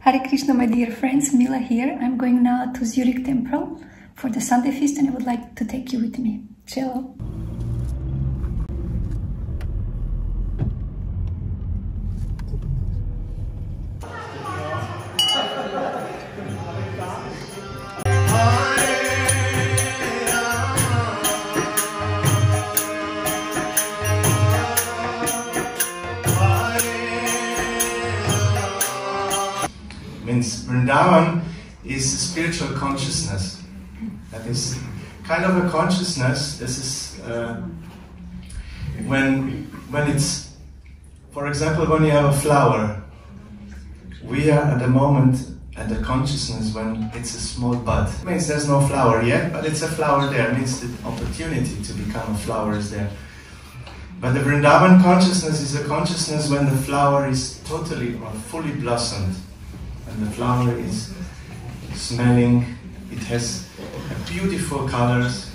Hare Krishna, my dear friends, Mila here. I'm going now to Zurich Temple for the Sunday feast and I would like to take you with me. Ciao! Means Vrindavan is spiritual consciousness. That is kind of a consciousness. This is when it's, for example, when you have a flower. We are at the moment at the consciousness when it's a small bud. It means there's no flower yet, but it's a flower there. It means the opportunity to become a flower is there. But the Vrindavan consciousness is a consciousness when the flower is totally or fully blossomed. And the flower is smelling, it has beautiful colors.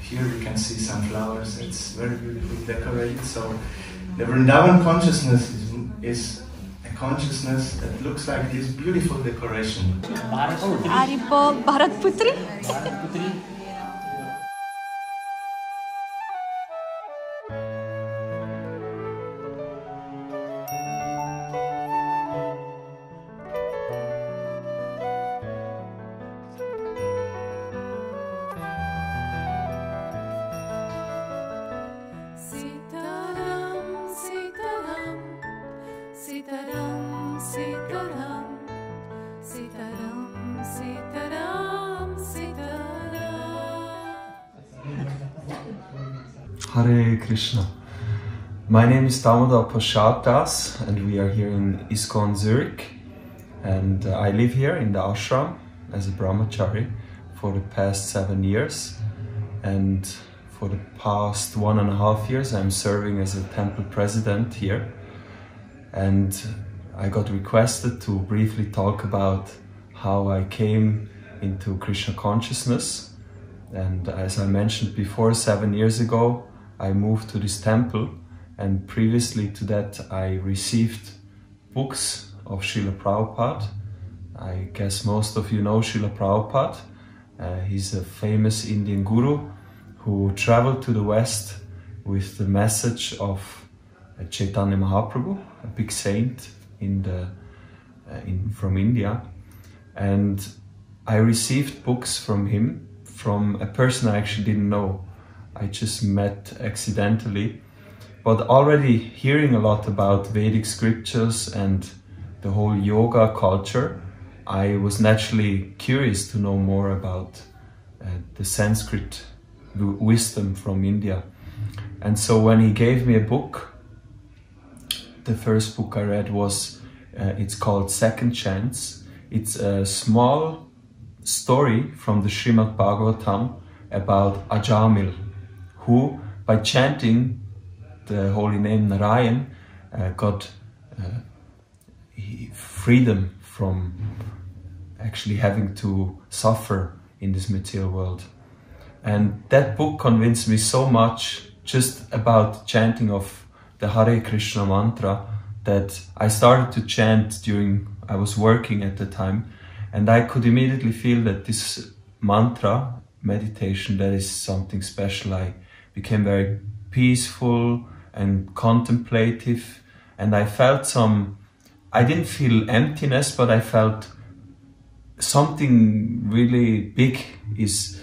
Here you can see some flowers, it's very beautifully decorated. So the Vrindavan consciousness is a consciousness that looks like this beautiful decoration. Bharat Putri. Sitaram, Sitaram, Sitaram, Sitaram, Sitaram. Hare Krishna. My name is Damodar Pashatas and we are here in ISKCON Zurich. And I live here in the ashram as a brahmachari for the past 7 years. And for the past 1.5 years I'm serving as a temple president here. And I got requested to briefly talk about how I came into Krishna consciousness. And as I mentioned before, 7 years ago, I moved to this temple. And previously to that, I received books of Srila Prabhupada. I guess most of you know Srila Prabhupada. He's a famous Indian guru who traveled to the West with the message of Chaitanya Mahaprabhu, a big saint from India. And I received books from him, from a person I actually didn't know. I just met accidentally. But already hearing a lot about Vedic scriptures and the whole yoga culture, I was naturally curious to know more about the Sanskrit wisdom from India. And so when he gave me a book, the first book I read was, it's called Second Chance. It's a small story from the Srimad Bhagavatam about Ajamil, who by chanting the holy name Narayan got freedom from actually having to suffer in this material world. And that book convinced me so much just about chanting of the Hare Krishna mantra that I started to chant I was working at the time, and I could immediately feel that this mantra meditation, that is something special. I became very peaceful and contemplative, and I felt I didn't feel emptiness, but I felt something really big is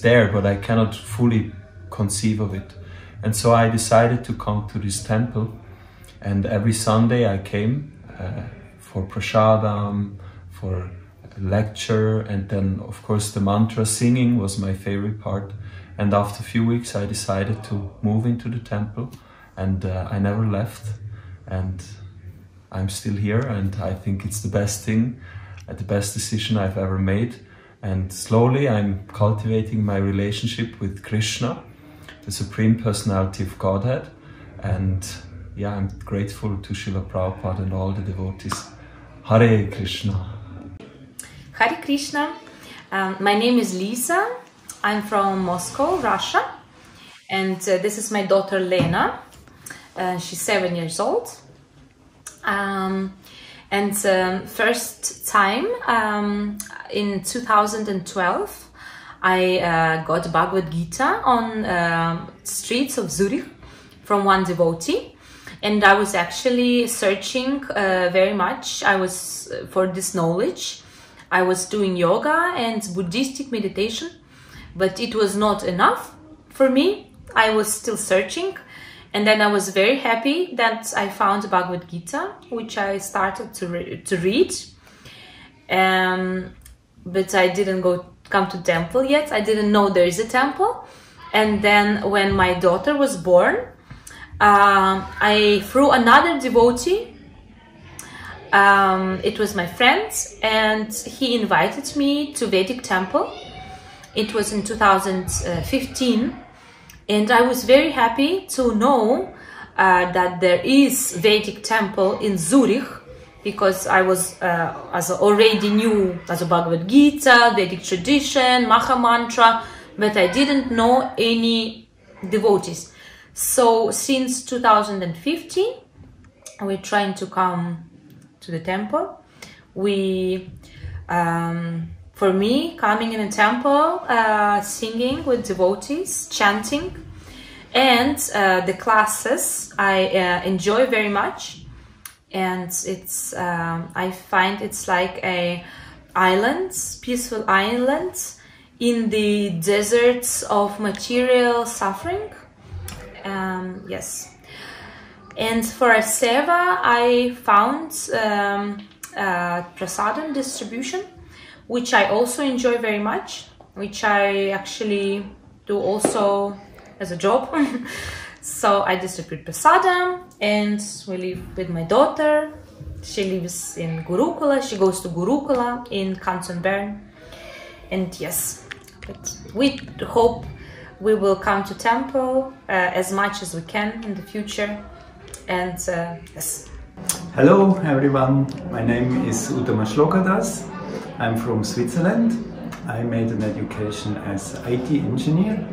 there, but I cannot fully conceive of it. And so I decided to come to this temple, and every Sunday I came for prasadam, for a lecture, and then of course the mantra singing was my favorite part. And after a few weeks I decided to move into the temple, and I never left, and I'm still here, and I think it's the best thing, the best decision I've ever made. And slowly I'm cultivating my relationship with Krishna, the Supreme Personality of Godhead. And yeah, I'm grateful to Srila Prabhupada and all the devotees. Hare Krishna. Hare Krishna. My name is Lisa. I'm from Moscow, Russia. And this is my daughter Lena. She's 7 years old. And first time in 2012, I got Bhagavad Gita on streets of Zurich from one devotee, and I was actually searching very much. I was for this knowledge. I was doing yoga and Buddhistic meditation, but it was not enough for me. I was still searching, and then I was very happy that I found Bhagavad Gita, which I started to read. But I didn't come to temple yet. I didn't know there is a temple. And then when my daughter was born, I through another devotee, it was my friend, and he invited me to Vedic temple. It was in 2015, and I was very happy to know that there is Vedic temple in Zurich, because I was already knew as a Bhagavad Gita, Vedic tradition, Maha Mantra, but I didn't know any devotees. So since 2015, we're trying to come to the temple. For me, coming in a temple, singing with devotees, chanting, and the classes I enjoy very much. And it's I find it's like a island, peaceful island in the deserts of material suffering. Yes. And for a seva, I found prasadam distribution, which I also enjoy very much, which I actually do also as a job. So I distribute prasadam, and we live with my daughter. She lives in Gurukula. She goes to Gurukula in Canton Bern. And yes, but we hope we will come to temple as much as we can in the future. And yes. Hello everyone, my name is Uttama Shlokadas. I'm from Switzerland. I made an education as IT engineer,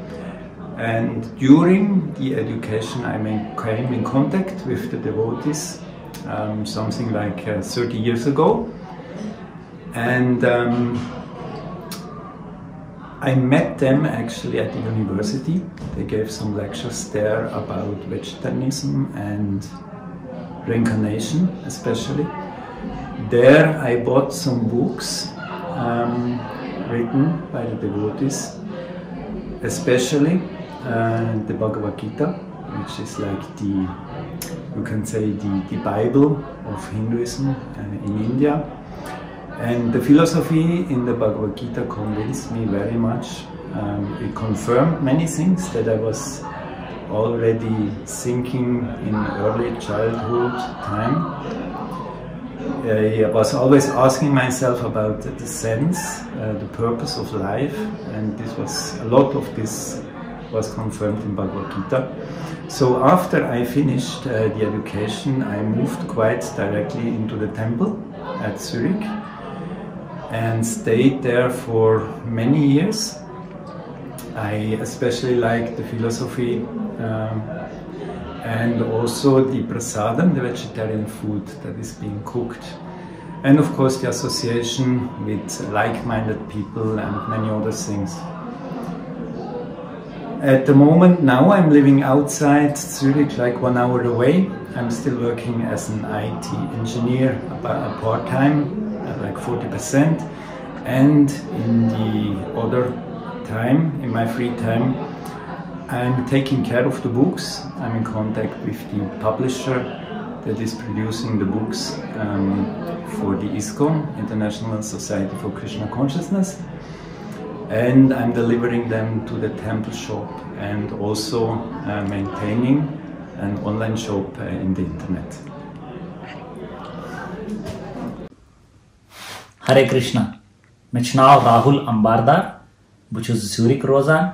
and during the education I came in contact with the devotees something like 30 years ago, and I met them actually at the university. They gave some lectures there about vegetarianism and reincarnation especially. There I bought some books written by the devotees, especially the Bhagavad Gita, which is like the, you can say, the Bible of Hinduism in India. And the philosophy in the Bhagavad Gita convinced me very much. It confirmed many things that I was already thinking in early childhood time. I was always asking myself about the sense, the purpose of life, and a lot of this was confirmed in Bhagavad Gita. So after I finished the education, I moved quite directly into the temple at Zurich and stayed there for many years. I especially liked the philosophy and also the prasadam, the vegetarian food that is being cooked. And of course the association with like-minded people and many other things. At the moment now I'm living outside Zurich, like 1 hour away. I'm still working as an IT engineer, part-time, like 40%. And in the other time, in my free time, I'm taking care of the books. I'm in contact with the publisher that is producing the books for the ISKCON, International Society for Krishna Consciousness. And I'm delivering them to the temple shop and also maintaining an online shop in the internet. Hare Krishna. Mein naam Rahul Ambardar. Buchus Zurich rozan.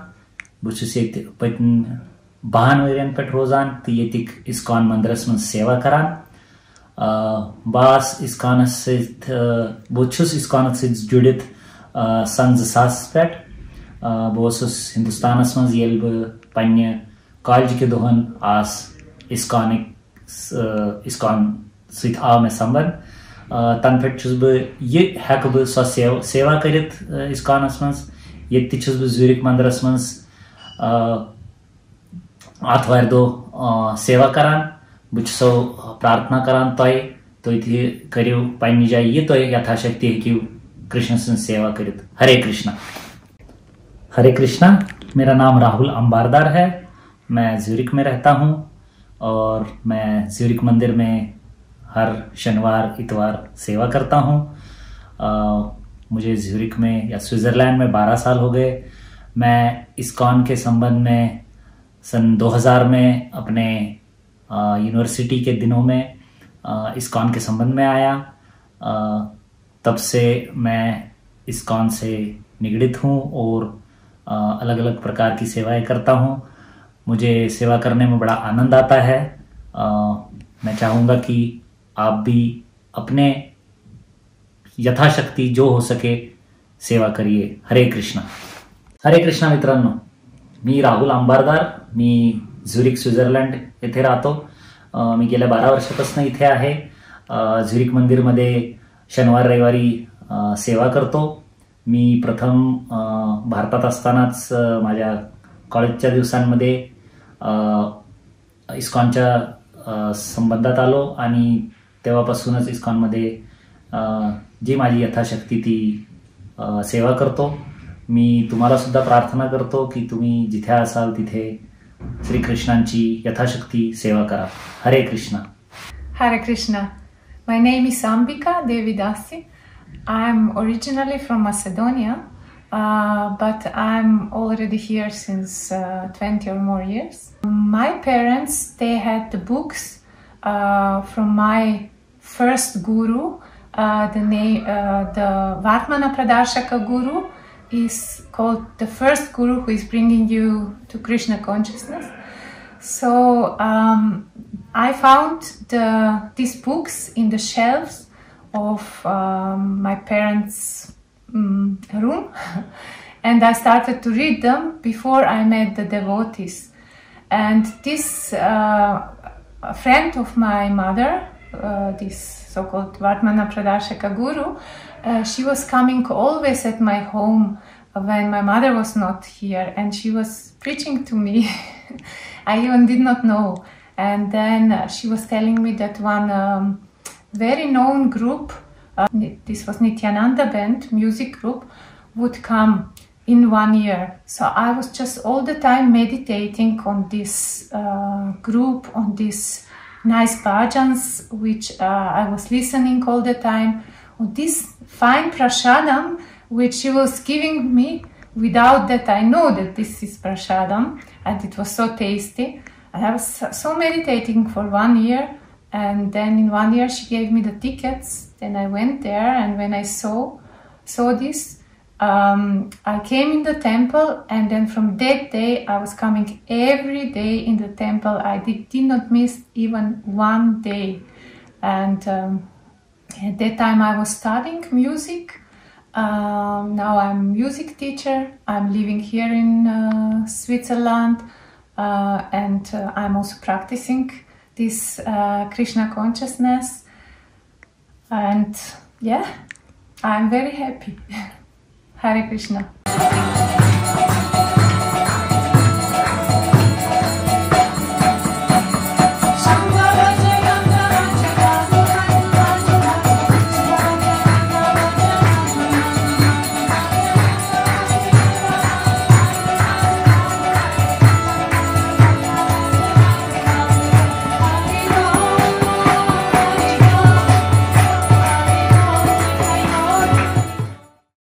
Buchus yet patin bahan varian pet rozan. Ti yetik ISKCON mandras man seva karan. Bas ISKCON sit buchus ISKCON sit judit san 2000 pet. Bosus Hindustanas man yel panya college ke dohan as ISKCON sit aw me samban. तन पे छुस बह यह हेक बह सो सेवा करित इस्कॉनस मज ये छुस बह ज़ूरिक मंदिरस मज आतवार दो सेवा करान बह छुसो प्रार्थना करान तुम करियो पन्ने जाए ये तुम यथाशक्ति हेकियो कृष्ण सं सेवा करित। हरे कृष्णा। हरे कृष्णा। मेरा नाम राहुल अंबारदार है। मैं ज़ूरिक में रहता हूँ और मैं ज़ूरिक मंदिर में हर शनिवार इतवार सेवा करता हूँ। मुझे ज़ूरिक में या स्विट्ज़रलैंड में 12 साल हो गए। मैं इस्कॉन के संबंध में सन 2000 में अपने यूनिवर्सिटी के दिनों में इस्कॉन के संबंध में आया। तब से मैं इस्कॉन से निगडित हूँ और अलग अलग प्रकार की सेवाएं करता हूँ। मुझे सेवा करने में बड़ा आनंद आता है। मैं चाहूँगा कि आप भी अपने यथाशक्ति जो हो सके सेवा करिए। हरे कृष्णा। हरे कृष्णा मित्रांनो, मी राहुल अंबारदार, मी झुरिक स्वित्झर्लंड येथे राहतो। मी गेल्या 12 वर्षापासून इथे आहे। झुरिक मंदिरमध्ये शनिवार रविवारी सेवा करतो। मी प्रथम भारतात असतानाच माझ्या कॉलेजच्या दिवसांमध्ये इस्कॉनच्या संबंधात आलो आणि तेव्हापासूनच इस्कॉनमध्ये जी माझी यथाशक्ती ती सेवा करतो। मी तुम्हाला सुद्धा प्रार्थना करतो की तुम्ही जिथे असाल तिथे श्रीकृष्णांची यथाशक्ती सेवा करा। हरे Krishna. Hare Krishna. My name is Ambika Devidasi. I'm originally from Macedonia, but I'm already here since 20 or more years. My parents, they had the books from my first guru. The Vartmana Pradarshaka Guru is called the first guru who is bringing you to Krishna consciousness. So I found these books in the shelves of my parents' room, and I started to read them before I met the devotees. And this friend of my mother, this so-called Vartmana Pradarshaka Guru, she was coming always at my home when my mother was not here, and she was preaching to me. I even did not know. And then she was telling me that one very known group, this was Nityananda Band music group, would come in 1 year. So I was just all the time meditating on this group, on these nice bhajans, which I was listening all the time, on this fine prasadam, which she was giving me without that I know that this is prasadam, and it was so tasty. I was so meditating for 1 year, and then in 1 year she gave me the tickets. Then I went there, and when I saw this, I came in the temple, and then from that day I was coming every day in the temple. I did not miss even 1 day. And at that time I was studying music. Now I'm music teacher. I'm living here in Switzerland. And I'm also practicing this Krishna consciousness, and yeah, I'm very happy. Hare Krishna.